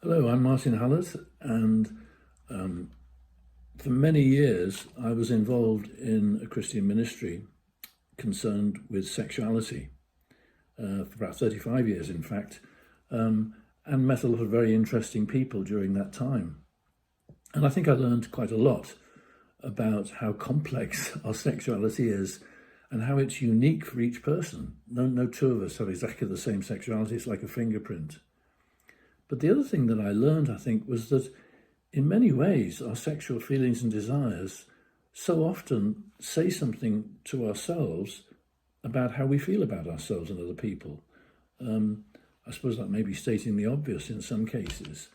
Hello, I'm Martin Hallett, and for many years I was involved in a Christian ministry concerned with sexuality, for about 35 years, in fact, and met a lot of very interesting people during that time. And I think I learned quite a lot about how complex our sexuality is and how it's unique for each person. No two of us have exactly the same sexuality, it's like a fingerprint. But the other thing that I learned, I think, was that in many ways, our sexual feelings and desires so often say something to ourselves about how we feel about ourselves and other people. I suppose that may be stating the obvious in some cases,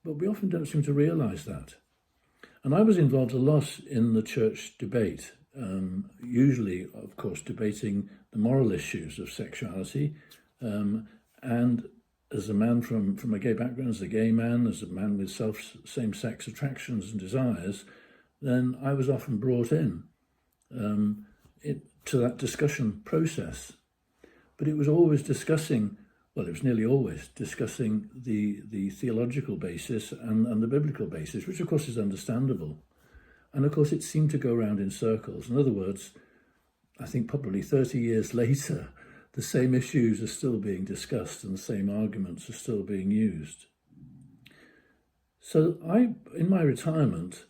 but we often don't seem to realize that. And I was involved a lot in the church debate, usually, of course, debating the moral issues of sexuality, and as a man from a gay background, as a gay man, as a man with same-sex attractions and desires, then I was often brought in to that discussion process. But it was always discussing, well, it was nearly always discussing the theological basis and the biblical basis, which of course is understandable. And of course it seemed to go around in circles. In other words, I think probably 30 years later, the same issues are still being discussed and the same arguments are still being used. So I, in my retirement,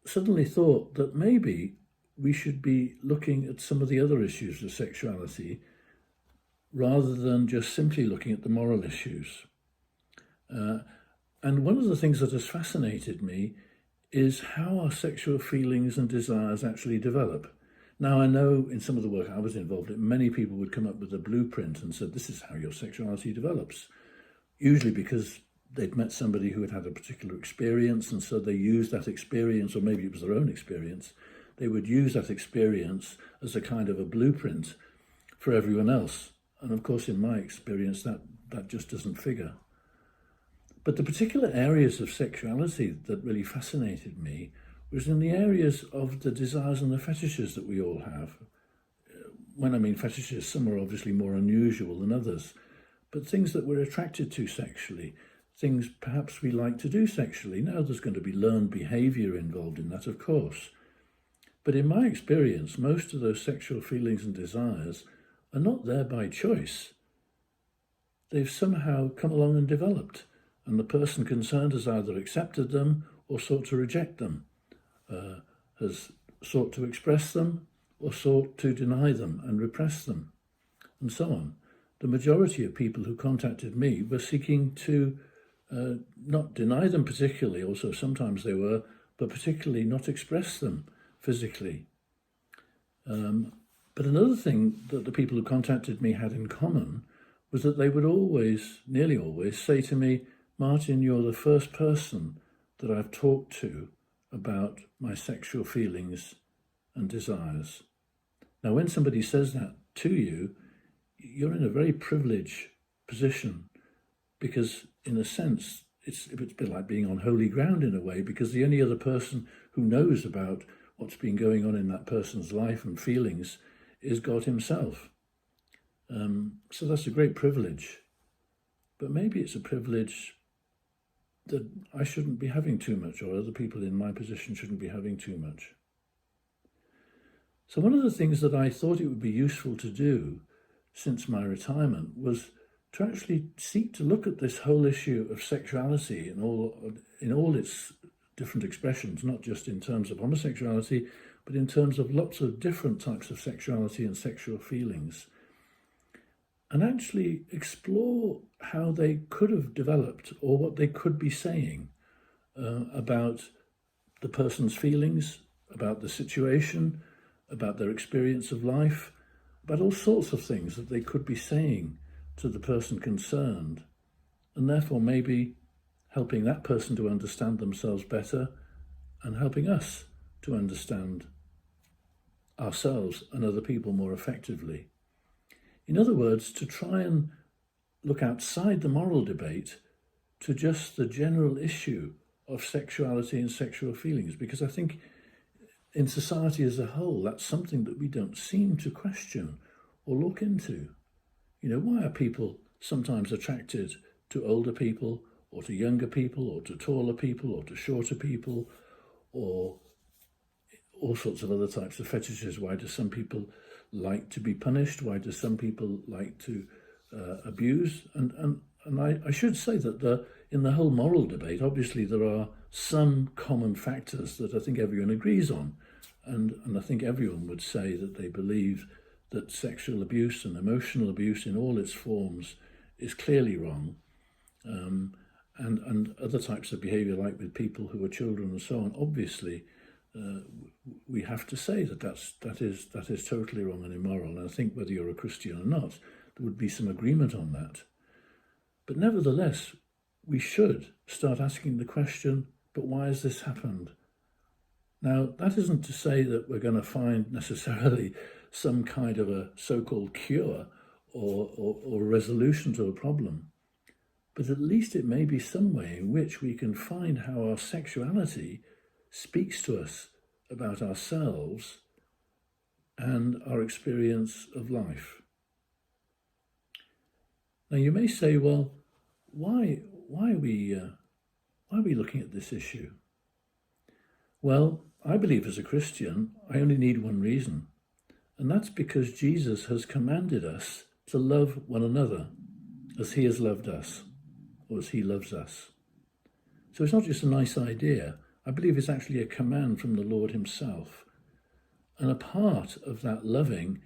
suddenly thought that maybe we should be looking at some of the other issues of sexuality rather than just simply looking at the moral issues. And one of the things that has fascinated me is how our sexual feelings and desires actually develop. Now, I know in some of the work I was involved in, many people would come up with a blueprint and said, this is how your sexuality develops. Usually because they'd met somebody who had had a particular experience, and so they used that experience, or maybe it was their own experience, they would use that experience as a kind of a blueprint for everyone else. And of course, in my experience, that just doesn't figure. But the particular areas of sexuality that really fascinated me was in the areas of the desires and the fetishes that we all have. When I mean fetishes, some are obviously more unusual than others, but things that we're attracted to sexually, things perhaps we like to do sexually. Now there's going to be learned behavior involved in that, of course. But in my experience, most of those sexual feelings and desires are not there by choice. They've somehow come along and developed, and the person concerned has either accepted them or sought to reject them. Has sought to express them or sought to deny them and repress them, and so on. The majority of people who contacted me were seeking to not deny them particularly, also sometimes they were, but particularly not express them physically. But another thing that the people who contacted me had in common was that they would always, nearly always, say to me, Martin, you're the first person that I've talked to about my sexual feelings and desires. Now, when somebody says that to you, you're in a very privileged position because, in a sense, it's a bit like being on holy ground in a way, because the only other person who knows about what's been going on in that person's life and feelings is God himself. So that's a great privilege. But maybe it's a privilege that I shouldn't be having too much, or other people in my position shouldn't be having too much. So one of the things that I thought it would be useful to do since my retirement was to actually seek to look at this whole issue of sexuality in all its different expressions, not just in terms of homosexuality, but in terms of lots of different types of sexuality and sexual feelings, and actually explore how they could have developed or what they could be saying about the person's feelings, about the situation, about their experience of life, about all sorts of things that they could be saying to the person concerned, and therefore maybe helping that person to understand themselves better and helping us to understand ourselves and other people more effectively. In other words, to try and look outside the moral debate to just the general issue of sexuality and sexual feelings, because I think in society as a whole, that's something that we don't seem to question or look into. You know, why are people sometimes attracted to older people or to younger people, or to taller people, or to shorter people, or all sorts of other types of fetishes. Why do some people like to be punished? Why do some people like to abuse? And I should say that in the whole moral debate, obviously there are some common factors that I think everyone agrees on. And I think everyone would say that they believe that sexual abuse and emotional abuse in all its forms is clearly wrong. And other types of behaviour, like with people who are children and so on, obviously we have to say that is totally wrong and immoral. And I think whether you're a Christian or not, there would be some agreement on that. But nevertheless, we should start asking the question, but why has this happened? Now, that isn't to say that we're going to find necessarily some kind of a so-called cure or resolution to a problem, but at least it may be some way in which we can find how our sexuality speaks to us about ourselves and our experience of life. Now, you may say, well, why are we looking at this issue? Well, I believe as a Christian, I only need one reason, and that's because Jesus has commanded us to love one another as he has loved us, or as he loves us. So it's not just a nice idea. I believe it's actually a command from the Lord himself. And a part of that loving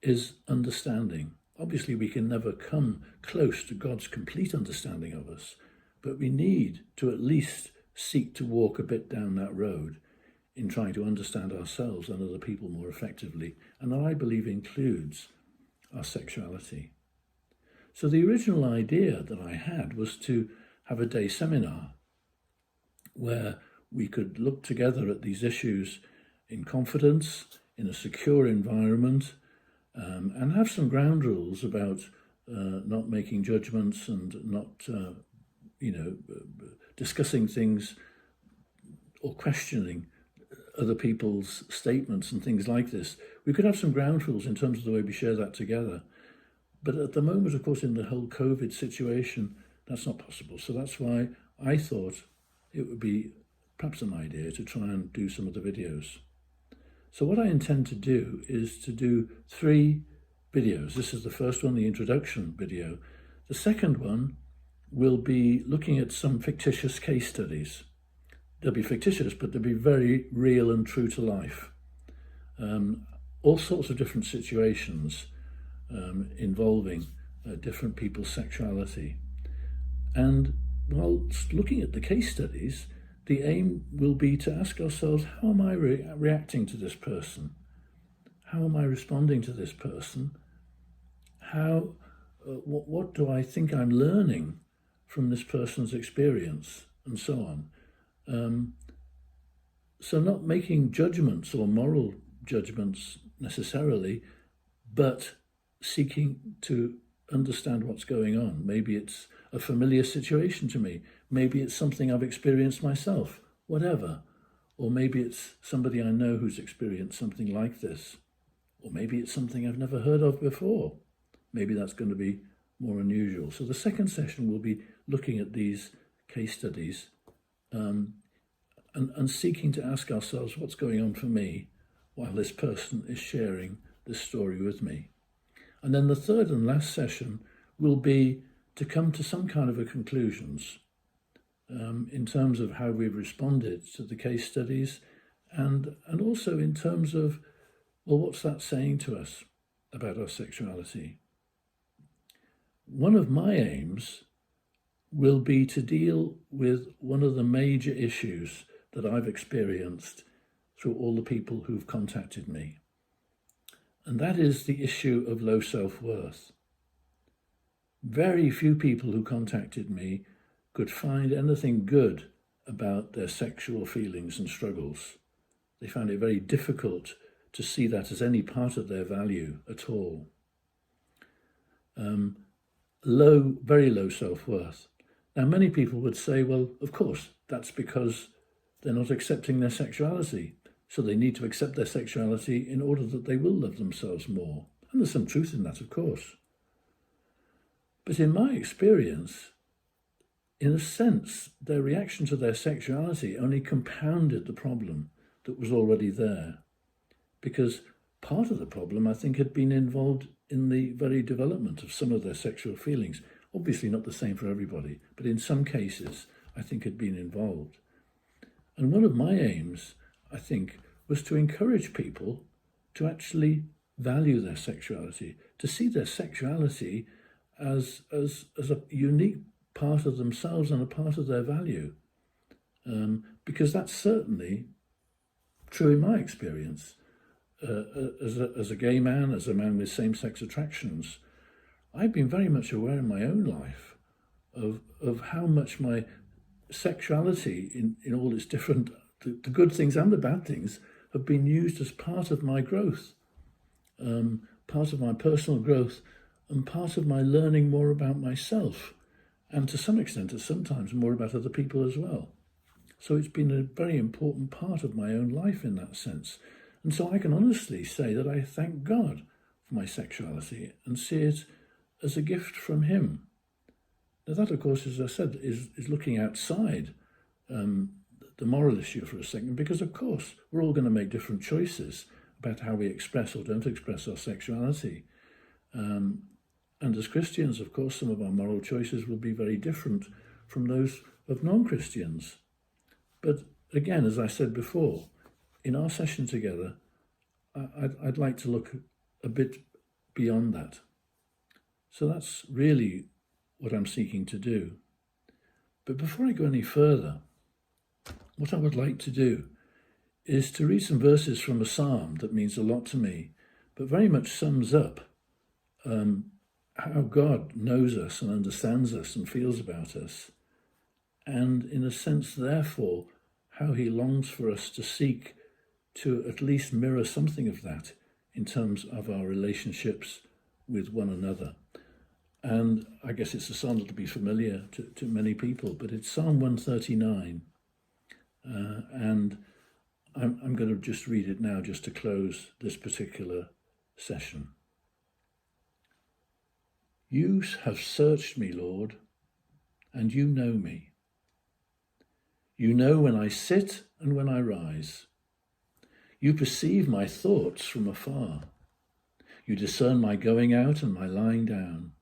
is understanding. Obviously, we can never come close to God's complete understanding of us, but we need to at least seek to walk a bit down that road in trying to understand ourselves and other people more effectively. And that, I believe, includes our sexuality. So the original idea that I had was to have a day seminar where we could look together at these issues in confidence, in a secure environment, and have some ground rules about not making judgments and not, discussing things or questioning other people's statements and things like this. We could have some ground rules in terms of the way we share that together. But at the moment, of course, in the whole COVID situation, that's not possible. So that's why I thought it would be perhaps an idea to try and do some of the videos. So what I intend to do is to do 3 videos. This is the first one, the introduction video. The second one will be looking at some fictitious case studies. They'll be fictitious, but they'll be very real and true to life. All sorts of different situations involving different people's sexuality. And while looking at the case studies, the aim will be to ask ourselves, how am I reacting to this person? How am I responding to this person? What do I think I'm learning from this person's experience, and so on? So not making judgments or moral judgments necessarily, but seeking to understand what's going on. Maybe it's a familiar situation to me. Maybe it's something I've experienced myself, whatever. Or maybe it's somebody I know who's experienced something like this. Or maybe it's something I've never heard of before. Maybe that's going to be more unusual. So the second session will be looking at these case studies and seeking to ask ourselves what's going on for me while this person is sharing this story with me. And then the third and last session will be to come to some kind of a conclusions in terms of how we've responded to the case studies and also in terms of, well, what's that saying to us about our sexuality? One of my aims will be to deal with one of the major issues that I've experienced through all the people who've contacted me. And that is the issue of low self-worth. Very few people who contacted me could find anything good about their sexual feelings and struggles. They found it very difficult to see that as any part of their value at all. Very low self-worth. Now, many people would say, well, of course, that's because they're not accepting their sexuality. So they need to accept their sexuality in order that they will love themselves more. And there's some truth in that, of course. But in my experience, in a sense, their reaction to their sexuality only compounded the problem that was already there. Because part of the problem, I think, had been involved in the very development of some of their sexual feelings. Obviously not the same for everybody, but in some cases, I think had been involved. And one of my aims, I think, was to encourage people to actually value their sexuality, to see their sexuality as a unique part of themselves and a part of their value. Because that's certainly true in my experience. As a gay man, as a man with same-sex attractions, I've been very much aware in my own life of how much my sexuality in all its different, the good things and the bad things, have been used as part of my growth, part of my personal growth, and part of my learning more about myself, and to some extent, sometimes more about other people as well. So it's been a very important part of my own life in that sense. And so I can honestly say that I thank God for my sexuality and see it as a gift from him. Now that, of course, as I said, is looking outside the moral issue for a second, because, of course, we're all going to make different choices about how we express or don't express our sexuality. And as Christians, of course, some of our moral choices will be very different from those of non-Christians. But again, as I said before, in our session together, I'd like to look a bit beyond that. So that's really what I'm seeking to do. But before I go any further, what I would like to do is to read some verses from a psalm that means a lot to me, but very much sums up how God knows us and understands us and feels about us, and in a sense, therefore, how he longs for us to seek to at least mirror something of that in terms of our relationships with one another. And I guess it's a psalm that will be familiar to many people, but it's Psalm 139. And I'm going to just read it now just to close this particular session. You have searched me, Lord, and you know me. You know when I sit and when I rise. You perceive my thoughts from afar. You discern my going out and my lying down.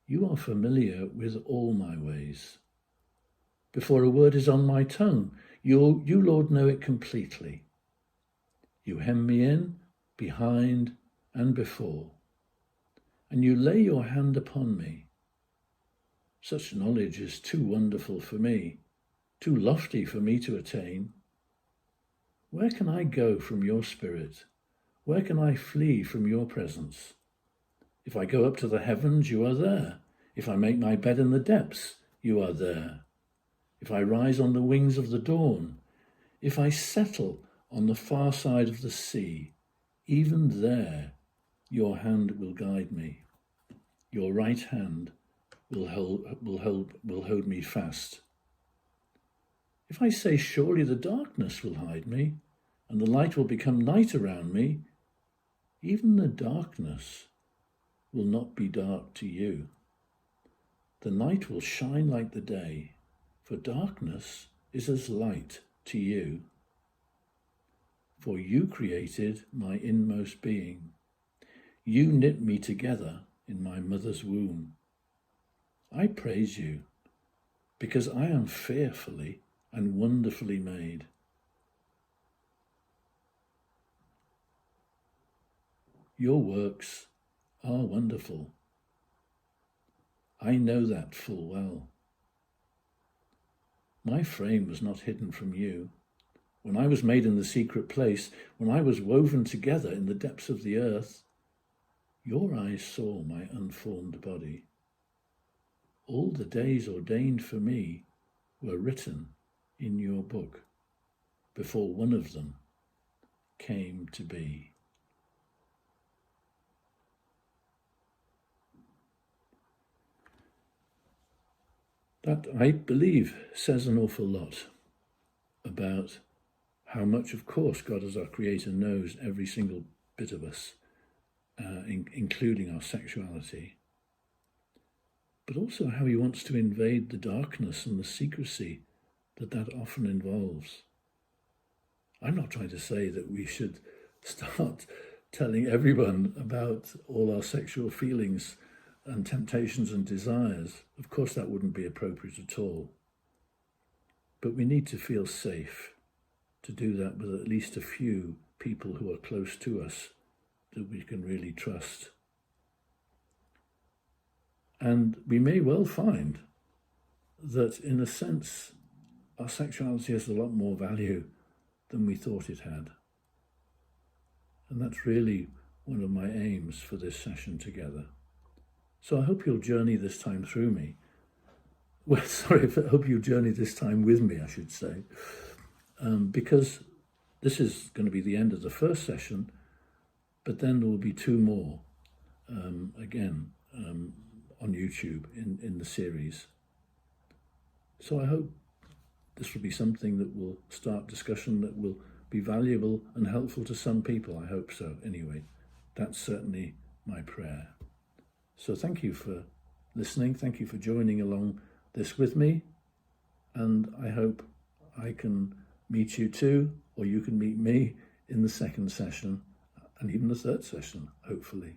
You are familiar with all my ways. Before a word is on my tongue, you, Lord, know it completely. You hem me in, behind, and before, and you lay your hand upon me. Such knowledge is too wonderful for me, too lofty for me to attain. Where can I go from your spirit? Where can I flee from your presence? If I go up to the heavens, you are there. If I make my bed in the depths, you are there. If I rise on the wings of the dawn, if I settle on the far side of the sea, even there your hand will guide me. Your right hand will hold me fast. If I say, surely the darkness will hide me, and the light will become night around me, even the darkness will not be dark to you. The night will shine like the day, for darkness is as light to you. For you created my inmost being. You knit me together in my mother's womb. I praise you, because I am fearfully and wonderfully made. Your works are wonderful. I know that full well. My frame was not hidden from you. When I was made in the secret place, when I was woven together in the depths of the earth, your eyes saw my unformed body. All the days ordained for me were written in your book before one of them came to be. That, I believe, says an awful lot about how much, of course, God as our Creator knows every single bit of us, including our sexuality. but also how he wants to invade the darkness and the secrecy that often involves. I'm not trying to say that we should start telling everyone about all our sexual feelings and temptations and desires. Of course, that wouldn't be appropriate at all. But we need to feel safe to do that with at least a few people who are close to us that we can really trust. And we may well find that, in a sense, our sexuality has a lot more value than we thought it had. And that's really one of my aims for this session together. So I hope you'll journey this time through me. Well, sorry, I hope you journey this time with me, I should say. Because this is going to be the end of the first session, but then there will be two more, again, on YouTube in the series. So I hope this will be something that will start discussion that will be valuable and helpful to some people. I hope so. Anyway, that's certainly my prayer. So thank you for listening. Thank you for joining along this with me. And I hope I can meet you too, or you can meet me in the second session and even the third session, hopefully.